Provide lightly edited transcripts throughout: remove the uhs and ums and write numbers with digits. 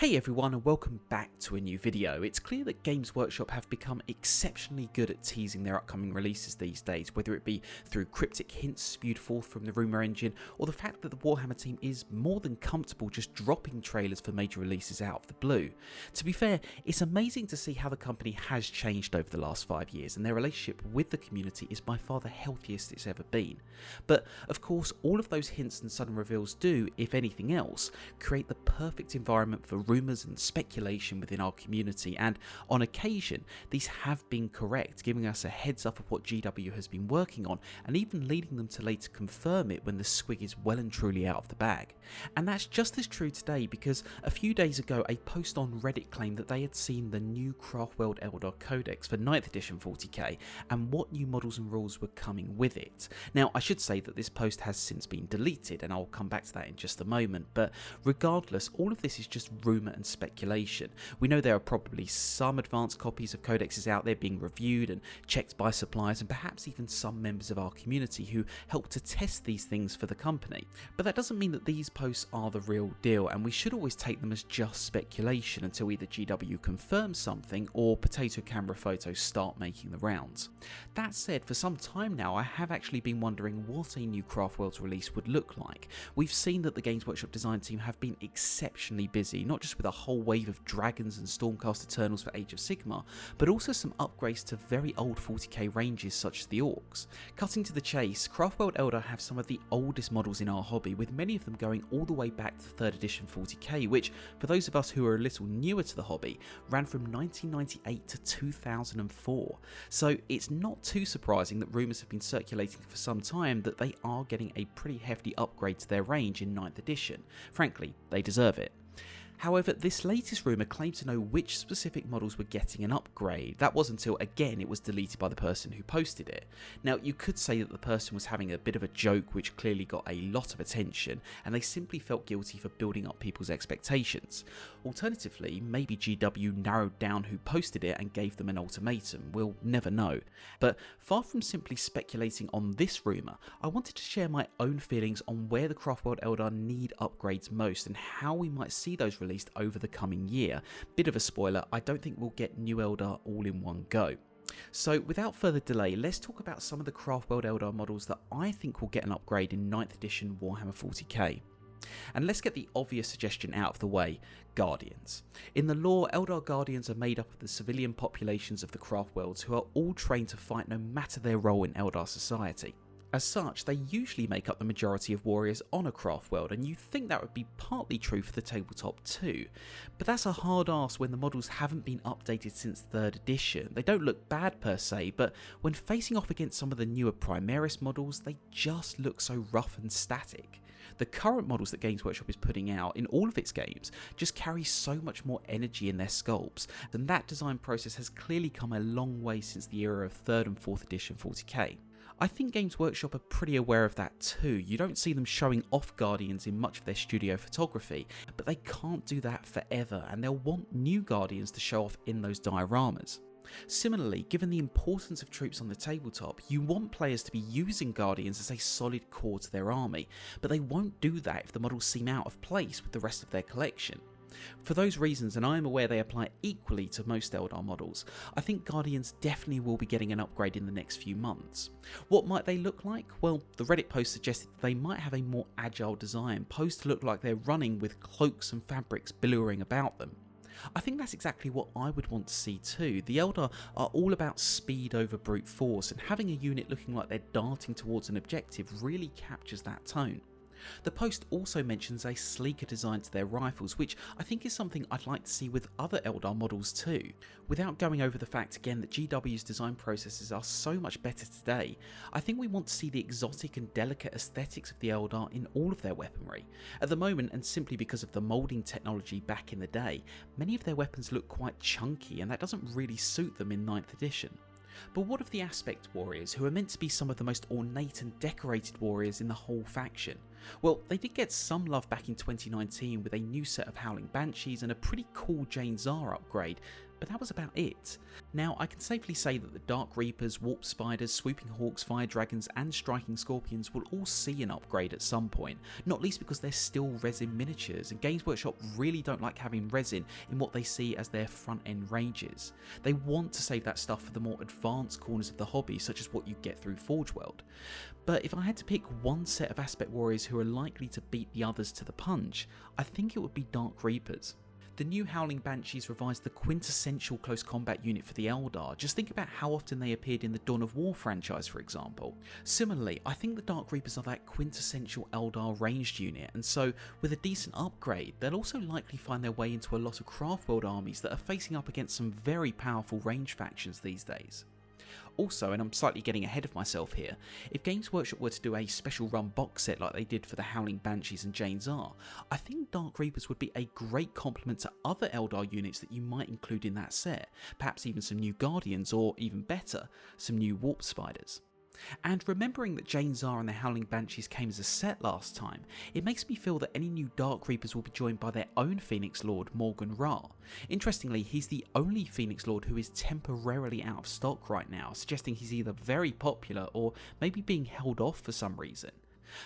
Hey everyone, and welcome back to a new video. It's clear that Games Workshop have become exceptionally good at teasing their upcoming releases these days, whether it be through cryptic hints spewed forth from the Rumour engine, or the fact that the Warhammer team is more than comfortable just dropping trailers for major releases out of the blue. To be fair, it's amazing to see how the company has changed over the last 5 years, and their relationship with the community is by far the healthiest it's ever been. But of course, all of those hints and sudden reveals do, if anything else, create the perfect environment for rumours and speculation within our community, and on occasion these have been correct, giving us a heads up of what GW has been working on and even leading them to later confirm it when the swig is well and truly out of the bag. And that's just as true today, because a few days ago a post on Reddit claimed that they had seen the new Craftworld Eldar Codex for 9th edition 40k and what new models and rules were coming with it. Now I should say that this post has since been deleted, and I'll come back to that in just a moment, but regardless, all of this is just rumour and speculation. We know there are probably some advanced copies of codexes out there being reviewed and checked by suppliers, and perhaps even some members of our community who help to test these things for the company. But that doesn't mean that these posts are the real deal, and we should always take them as just speculation until either GW confirms something or potato camera photos start making the rounds. That said, for some time now I have actually been wondering what a new Craftworld's release would look like. We've seen that the Games Workshop design team have been exceptionally busy, not just with a whole wave of dragons and Stormcast Eternals for Age of Sigmar, but also some upgrades to very old 40k ranges such as the Orcs. Cutting to the chase, Craftworld Eldar have some of the oldest models in our hobby, with many of them going all the way back to 3rd edition 40k, which, for those of us who are a little newer to the hobby, ran from 1998 to 2004. So it's not too surprising that rumours have been circulating for some time that they are getting a pretty hefty upgrade to their range in 9th edition. Frankly, they deserve it. However, this latest rumour claimed to know which specific models were getting an upgrade. That was until, again, it was deleted by the person who posted it. Now, you could say that the person was having a bit of a joke which clearly got a lot of attention, and they simply felt guilty for building up people's expectations. Alternatively, maybe GW narrowed down who posted it and gave them an ultimatum. We'll never know. But far from simply speculating on this rumour, I wanted to share my own feelings on where the Craftworld Eldar need upgrades most and how we might see those released over the coming year. Bit of a spoiler, I don't think we'll get new Eldar all in one go. So without further delay, let's talk about some of the Craftworld Eldar models that I think will get an upgrade in 9th edition Warhammer 40k. And let's get the obvious suggestion out of the way: Guardians. In the lore, Eldar Guardians are made up of the civilian populations of the Craftworlds who are all trained to fight no matter their role in Eldar society. As such, they usually make up the majority of warriors on a craft world, and you'd think that would be partly true for the tabletop too. But that's a hard ask when the models haven't been updated since 3rd edition. They don't look bad per se, but when facing off against some of the newer Primaris models, they just look so rough and static. The current models that Games Workshop is putting out in all of its games just carry so much more energy in their sculpts, and that design process has clearly come a long way since the era of 3rd and 4th edition 40k. I think Games Workshop are pretty aware of that too. You don't see them showing off Guardians in much of their studio photography, but they can't do that forever, and they'll want new Guardians to show off in those dioramas. Similarly, given the importance of troops on the tabletop, you want players to be using Guardians as a solid core to their army, but they won't do that if the models seem out of place with the rest of their collection. For those reasons, and I am aware they apply equally to most Eldar models, I think Guardians definitely will be getting an upgrade in the next few months. What might they look like? Well, the Reddit post suggested that they might have a more agile design, posed to look like they're running with cloaks and fabrics billowing about them. I think that's exactly what I would want to see too. The Eldar are all about speed over brute force, and having a unit looking like they're darting towards an objective really captures that tone. The post also mentions a sleeker design to their rifles, which I think is something I'd like to see with other Eldar models too. Without going over the fact again that GW's design processes are so much better today, I think we want to see the exotic and delicate aesthetics of the Eldar in all of their weaponry. At the moment, and simply because of the moulding technology back in the day, many of their weapons look quite chunky, and that doesn't really suit them in 9th edition. But what of the Aspect Warriors, who are meant to be some of the most ornate and decorated warriors in the whole faction? Well, they did get some love back in 2019 with a new set of Howling Banshees and a pretty cool Jane Zar upgrade, but that was about it. Now, I can safely say that the Dark Reapers, Warp Spiders, Swooping Hawks, Fire Dragons and Striking Scorpions will all see an upgrade at some point, not least because they're still resin miniatures, and Games Workshop really don't like having resin in what they see as their front end ranges. They want to save that stuff for the more advanced corners of the hobby, such as what you get through Forge World. But if I had to pick one set of Aspect Warriors who are likely to beat the others to the punch, I think it would be Dark Reapers. The new Howling Banshees revised the quintessential close combat unit for the Eldar. Just think about how often they appeared in the Dawn of War franchise, for example. Similarly, I think the Dark Reapers are that quintessential Eldar ranged unit, and so with a decent upgrade, they'll also likely find their way into a lot of Craftworld armies that are facing up against some very powerful range factions these days. Also, and I'm slightly getting ahead of myself here, if Games Workshop were to do a special run box set like they did for the Howling Banshees and Jane's R, I think Dark Reapers would be a great complement to other Eldar units that you might include in that set, perhaps even some new Guardians or, even better, some new Warp Spiders. And remembering that Jane's R and the Howling Banshees came as a set last time, it makes me feel that any new Dark Reapers will be joined by their own Phoenix Lord, Morgan Ra. Interestingly, he's the only Phoenix Lord who is temporarily out of stock right now, suggesting he's either very popular or maybe being held off for some reason.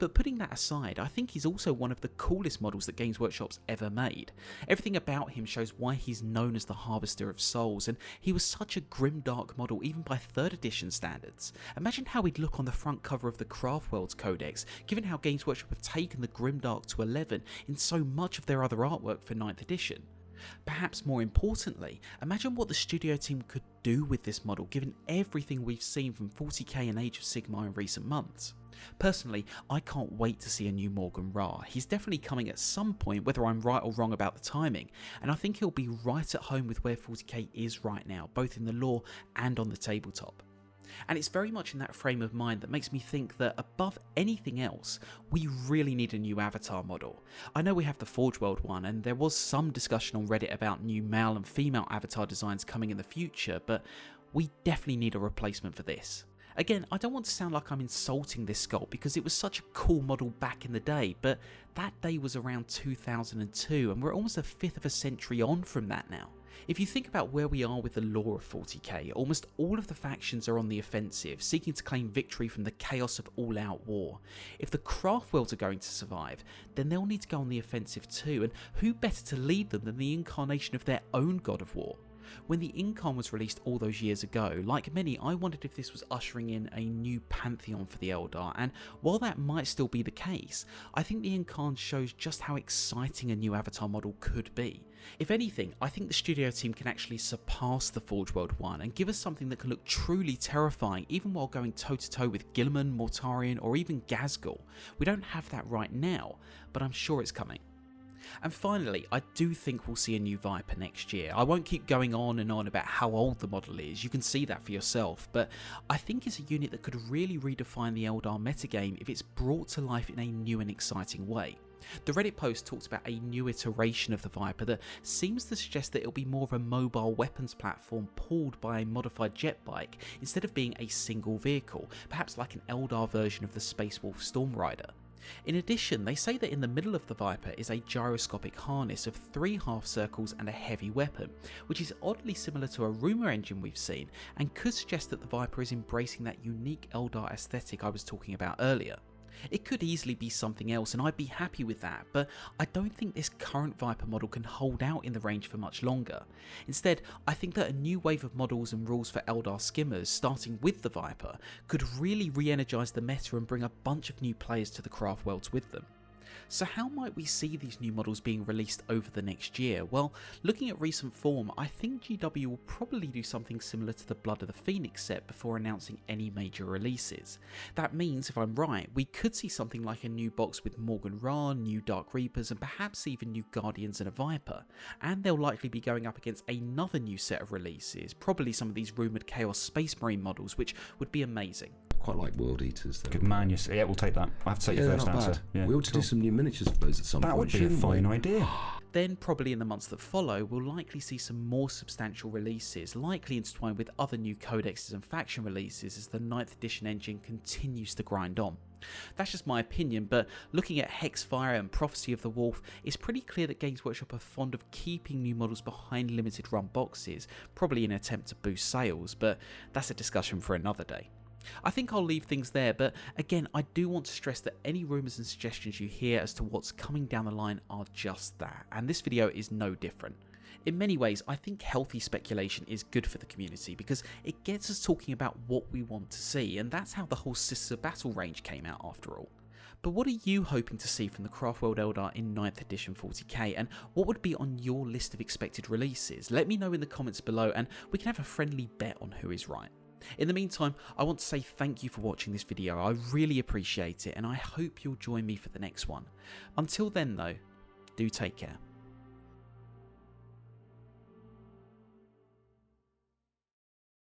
But putting that aside, I think he's also one of the coolest models that Games Workshop's ever made. Everything about him shows why he's known as the Harvester of Souls, and he was such a grimdark model even by 3rd edition standards. Imagine how he'd look on the front cover of the Craftworlds Codex, given how Games Workshop have taken the grimdark to 11 in so much of their other artwork for 9th edition. Perhaps more importantly, imagine what the studio team could do with this model given everything we've seen from 40k and Age of Sigmar in recent months. Personally, I can't wait to see a new Morgan Ra. He's definitely coming at some point, whether I'm right or wrong about the timing, and I think he'll be right at home with where 40k is right now, both in the lore and on the tabletop. And it's very much in that frame of mind that makes me think that above anything else, we really need a new avatar model. I know we have the Forge World one, and there was some discussion on Reddit about new male and female avatar designs coming in the future, but we definitely need a replacement for this. Again, I don't want to sound like I'm insulting this sculpt because it was such a cool model back in the day, but that day was around 2002 and we're almost a fifth of a century on from that now. If you think about where we are with the lore of 40k, almost all of the factions are on the offensive, seeking to claim victory from the chaos of all-out war. If the Craftworlds are going to survive, then they'll need to go on the offensive too, and who better to lead them than the incarnation of their own god of war? When the Incarn was released all those years ago, like many, I wondered if this was ushering in a new pantheon for the Eldar, and while that might still be the case, I think the Incarn shows just how exciting a new avatar model could be. If anything, I think the studio team can actually surpass the Forge World one and give us something that can look truly terrifying even while going toe to toe with Guilliman, Mortarion or even Ghazghkull. We don't have that right now, but I'm sure it's coming. And finally, I do think we'll see a new Viper next year. I won't keep going on and on about how old the model is, you can see that for yourself, but I think it's a unit that could really redefine the Eldar metagame if it's brought to life in a new and exciting way. The Reddit post talks about a new iteration of the Viper that seems to suggest that it'll be more of a mobile weapons platform pulled by a modified jet bike instead of being a single vehicle, perhaps like an Eldar version of the Space Wolf Stormrider. In addition, they say that in the middle of the Viper is a gyroscopic harness of 3 half circles and a heavy weapon, which is oddly similar to a Rumour engine we've seen and could suggest that the Viper is embracing that unique Eldar aesthetic I was talking about earlier. It could easily be something else and I'd be happy with that, but I don't think this current Viper model can hold out in the range for much longer. Instead, I think that a new wave of models and rules for Eldar skimmers, starting with the Viper, could really re-energise the meta and bring a bunch of new players to the Craftworlds with them. So how might we see these new models being released over the next year? Well, looking at recent form, I think GW will probably do something similar to the Blood of the Phoenix set before announcing any major releases. That means, if I'm right, we could see something like a new box with Morgan Ra, new Dark Reapers and perhaps even new Guardians and a Viper. And they'll likely be going up against another new set of releases, probably some of these rumoured Chaos Space Marine models, which would be amazing. Quite like World Eaters though. Good man, yeah, we'll take that. I have to take your first answer. Yeah, we ought to do some new miniatures for those at some point. That would be a fine idea. Then, probably in the months that follow, we'll likely see some more substantial releases, likely intertwined with other new codexes and faction releases as the 9th edition engine continues to grind on. That's just my opinion, but looking at Hexfire and Prophecy of the Wolf, it's pretty clear that Games Workshop are fond of keeping new models behind limited run boxes, probably in an attempt to boost sales, but that's a discussion for another day. I think I'll leave things there, but again, I do want to stress that any rumours and suggestions you hear as to what's coming down the line are just that, and this video is no different. In many ways, I think healthy speculation is good for the community because it gets us talking about what we want to see, and that's how the whole Sisters of Battle range came out after all. But what are you hoping to see from the Craftworld Eldar in 9th edition 40k, and what would be on your list of expected releases? Let me know in the comments below and we can have a friendly bet on who is right. In the meantime, I want to say thank you for watching this video. I really appreciate it, and I hope you'll join me for the next one. Until then though, do take care.